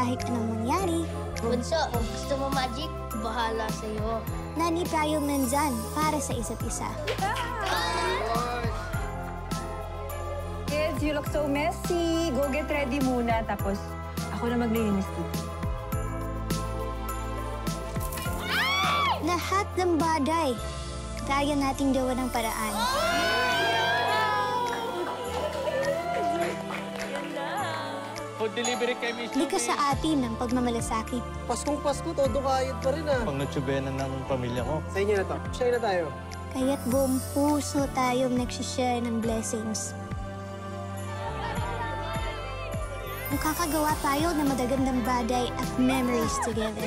kahit anong mangyari. Bunso, kung gusto mo magic, bahala sa'yo. Nani tayo nandyan para sa isa't isa. Kids, you look so messy. Go get ready muna, tapos ako na maglilinis dito. Lahat ng bagay, kaya nating gawa ng paraan. Food delivery kay Miss Likas sa atin ang pagmamalasakit. Paskong Pasko, todo kayod pa rin ah. Pang natsubenan ng pamilya ko. Sa inyo na to. Share na tayo. Kaya't buong puso tayong nagsishare ng blessings. Nakakagawa tayo ng madagandang bagay at memories together.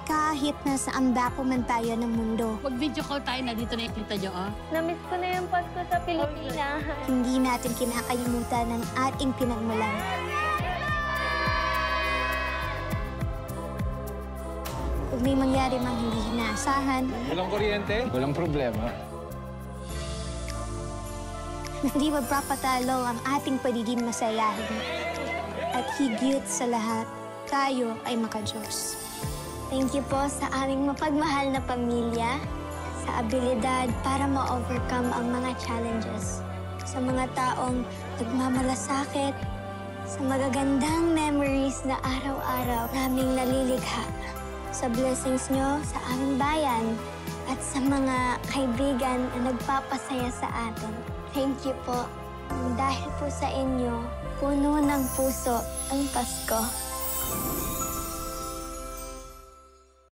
Kahit nasa ambako man tayo ng mundo, Mag-video call tayo na dito na ikita nyo, oh. Namiss ko na yung Pasko sa Pilipinas. hindi natin kinakalimutan ang ating pinagmulan. Kung may mangyari mang hindi inaasahan, Walang kuryente? Walang problema. hindi magpapatalo ang ating pagiging masayahin. At higit sa lahat, tayo ay makadiyos. Thank you po sa aming mapagmahal na pamilya, sa abilidad para ma-overcome ang mga challenges, sa mga taong nagmamalasakit, sa magagandang memories na araw-araw naming nalilikha, sa blessings nyo sa aming bayan, at sa mga kaibigan na nagpapasaya sa atin. Thank you po. Dahil po sa inyo, puno ng puso ang Pasko.